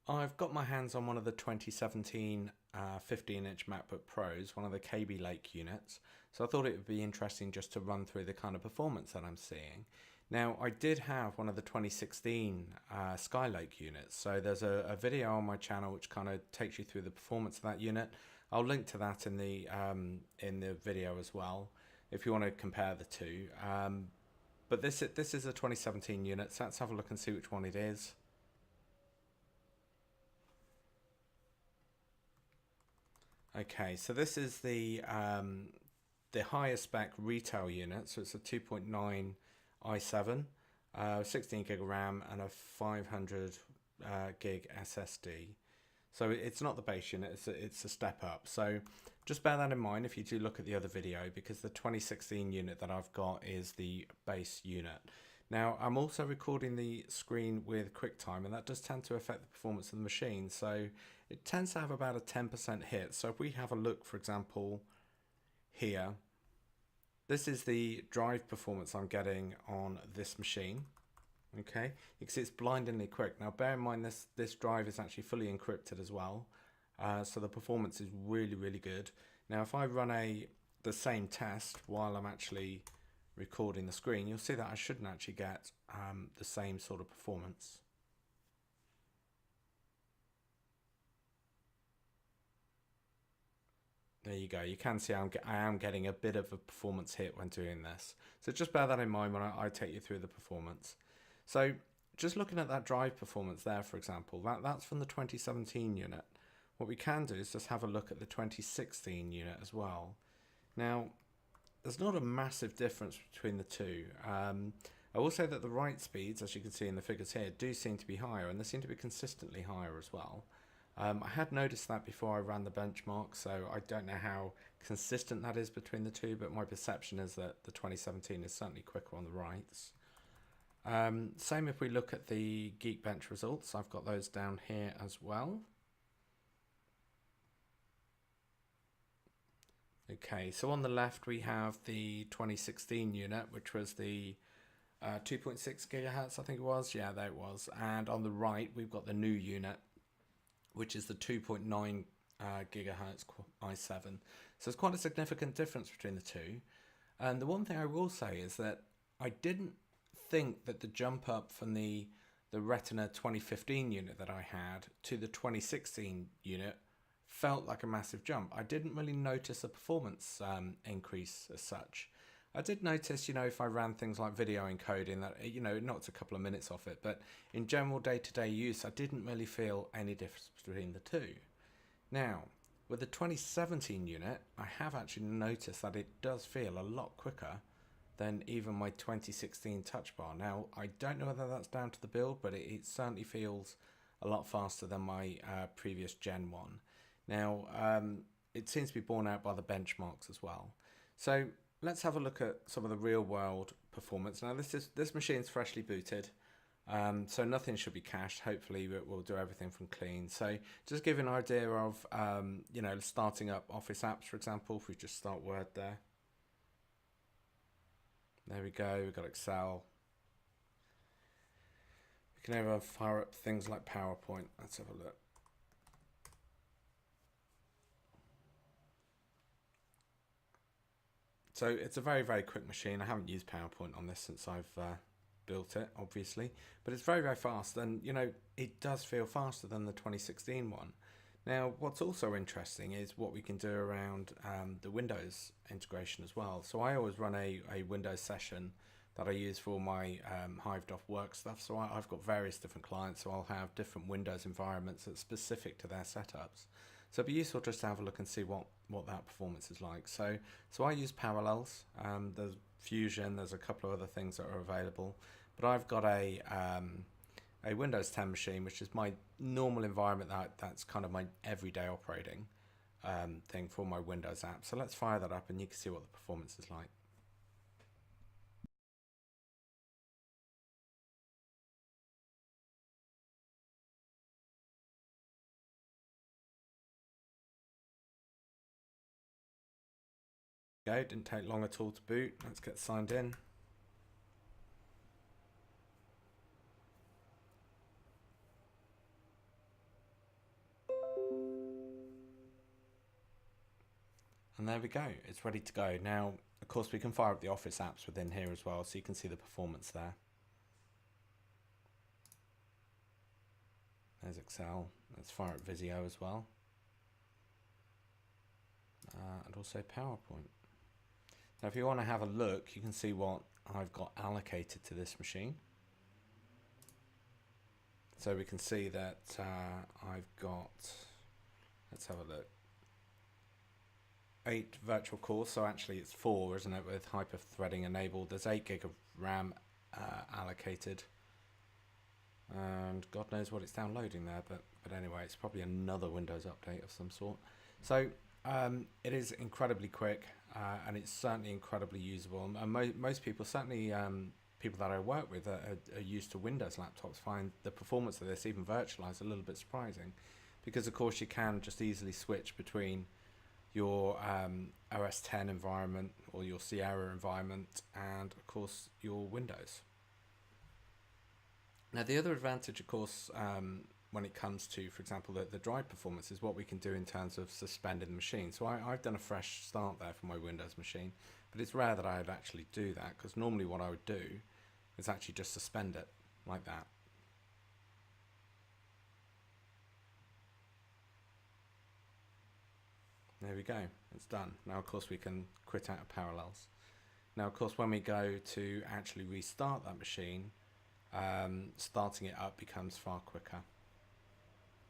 I've got my hands on one of the 2017 15-inch MacBook Pros, one of the Kabylake units. So I thought it would be interesting just to run through the kind of performance that I'm seeing. Now, I did have one of the 2016 Skylake units. So there's a video on my channel which kind of takes you through the performance of that unit. I'll link to that in the video as well, if you want to compare the two. But this is a 2017 unit, so let's have a look and see which one it is. Okay, so this is the higher spec retail unit. So it's a 2.9 i7, 16 gig of RAM, and a 500 gig SSD. So it's not the base unit; it's a step up. So just bear that in mind if you do look at the other video, because the 2016 unit that I've got is the base unit. Now, I'm also recording the screen with QuickTime, and that does tend to affect the performance of the machine. So it tends to have about a 10% hit. So if we have a look, for example, here, this is the drive performance I'm getting on this machine. Okay, you can see it's blindingly quick. Now, bear in mind this drive is actually fully encrypted as well. So the performance is really, really good. Now, if I run the same test while I'm actually recording the screen, you'll see that I shouldn't actually get the same sort of performance. There you go. You can see I am getting a bit of a performance hit when doing this. So just bear that in mind when I take you through the performance. So just looking at that drive performance there, for example, that's from the 2017 unit. What we can do is just have a look at the 2016 unit as well. Now, there's not a massive difference between the two. I will say that the write speeds, as you can see in the figures here, do seem to be higher, and they seem to be consistently higher as well. I had noticed that before I ran the benchmark, so I don't know how consistent that is between the two, but my perception is that the 2017 is certainly quicker on the writes. Same if we look at the Geekbench results. I've got those down here as well. Okay, so on the left we have the 2016 unit, which was the 2.6 gigahertz, I think it was. Yeah, there it was. And on the right we've got the new unit, which is the 2.9 gigahertz i7. So it's quite a significant difference between the two. And the one thing I will say is that I didn't think that the jump up from the Retina 2015 unit that I had to the 2016 unit felt like a massive jump. I didn't really notice a performance increase as such. I did notice, if I ran things like video encoding, that, it knocked a couple of minutes off it, but in general day-to-day use, I didn't really feel any difference between the two. Now, with the 2017 unit, I have actually noticed that it does feel a lot quicker than even my 2016 touch bar. Now, I don't know whether that's down to the build, but it certainly feels a lot faster than my previous Gen 1. Now, it seems to be borne out by the benchmarks as well. So let's have a look at some of the real world performance. Now, this machine's freshly booted, so nothing should be cached. Hopefully we'll do everything from clean. So just give an idea of, starting up Office apps, for example. If we just start Word there. There we go, we've got Excel. We can even fire up things like PowerPoint. Let's have a look. So it's a very, very quick machine. I haven't used PowerPoint on this since I've built it, obviously, but it's very, very fast, and it does feel faster than the 2016 one. Now, what's also interesting is what we can do around the Windows integration as well. So I always run a Windows session that I use for my hived off work stuff. So I've got various different clients, so I'll have different Windows environments that's specific to their setups. So it'd be useful just to have a look and see what that performance is like. So I use Parallels. There's Fusion. There's a couple of other things that are available, but I've got a Windows 10 machine, which is my normal environment. That's kind of my everyday operating thing for my Windows app. So let's fire that up, and you can see what the performance is like. Go, didn't take long at all to boot. Let's get signed in. And there we go, it's ready to go. Now, of course, we can fire up the Office apps within here as well, so you can see the performance there. There's Excel. Let's fire up Visio as well. And also PowerPoint. Now, if you want to have a look, you can see what I've got allocated to this machine. So we can see that I've got, let's have a look, 8 virtual cores. So actually it's 4, isn't it, with hyper-threading enabled. There's 8 gig of RAM allocated. And God knows what it's downloading there, but anyway, it's probably another Windows update of some sort. So it is incredibly quick, and it's certainly incredibly usable. And most people, certainly people that I work with are used to Windows laptops, find the performance of this, even virtualized, a little bit surprising, because of course you can just easily switch between your OS X environment or your Sierra environment and of course your Windows. Now, the other advantage, of course, when it comes to, for example, the drive performance, is what we can do in terms of suspending the machine. So I've done a fresh start there for my Windows machine, but it's rare that I would actually do that, because normally what I would do is actually just suspend it like that. There we go, it's done. Now, of course, we can quit out of Parallels. Now, of course, when we go to actually restart that machine, starting it up becomes far quicker.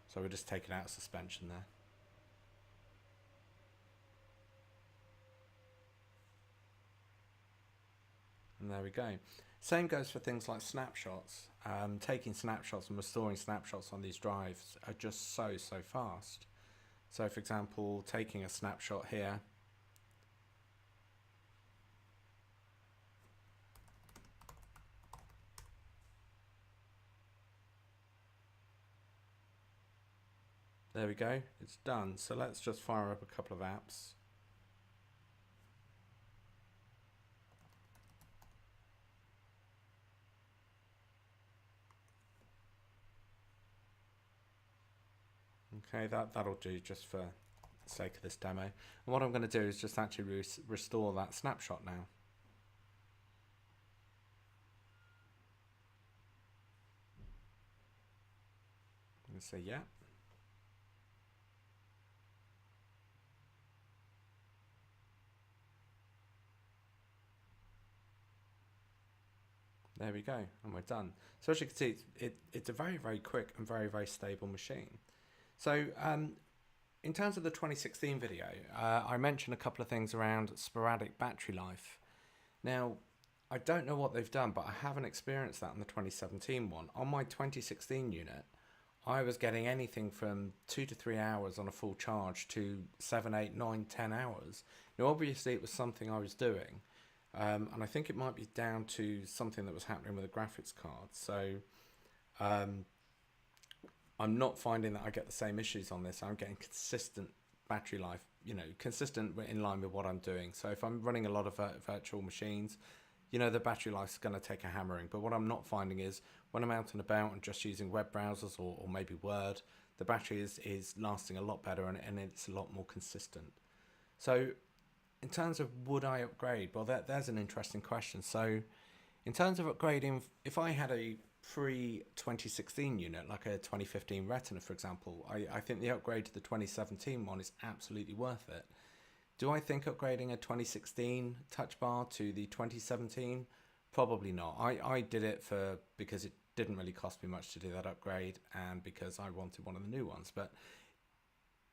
So we're just taking out suspension there. And there we go. Same goes for things like snapshots. Taking snapshots and restoring snapshots on these drives are just so fast. So for example, taking a snapshot here, there we go, it's done. So let's just fire up a couple of apps. Okay, that'll do just for the sake of this demo. And what I'm going to do is just actually restore that snapshot now. I'm going to say yeah. There we go, and we're done. So as you can see, it's a very quick and very stable machine. So in terms of the 2016 video, I mentioned a couple of things around sporadic battery life. Now, I don't know what they've done, but I haven't experienced that on the 2017 one. On my 2016 unit, I was getting anything from 2 to 3 hours on a full charge to 7, 8, 9, 10 hours. Now, obviously, it was something I was doing. And I think it might be down to something that was happening with the graphics card. So I'm not finding that I get the same issues on this. I'm getting consistent battery life, consistent in line with what I'm doing. So if I'm running a lot of virtual machines, the battery life's going to take a hammering. But what I'm not finding is when I'm out and about and just using web browsers or maybe Word, the battery is lasting a lot better and it's a lot more consistent. So in terms of would I upgrade? Well, there's an interesting question. So in terms of upgrading, if I had a pre-2016 unit, like a 2015 Retina, for example, I think the upgrade to the 2017 one is absolutely worth it. Do I think upgrading a 2016 Touch Bar to the 2017? Probably not. I did it because it didn't really cost me much to do that upgrade and because I wanted one of the new ones. But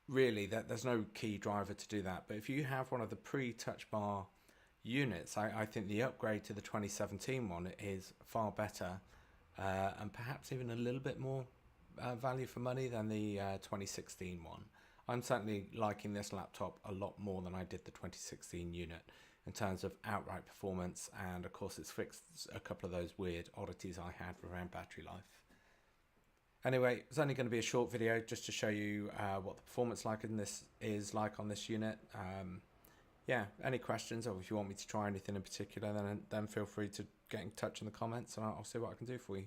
really, there's no key driver to do that. But if you have one of the pre-Touch Bar units, I think the upgrade to the 2017 one is far better and perhaps even a little bit more value for money than the 2016 one. I'm certainly liking this laptop a lot more than I did the 2016 unit in terms of outright performance, and of course it's fixed a couple of those weird oddities I had around battery life. Anyway, it's only going to be a short video just to show you what the performance is like on this unit. Yeah, any questions, or if you want me to try anything in particular, then feel free to get in touch in the comments and I'll see what I can do for you.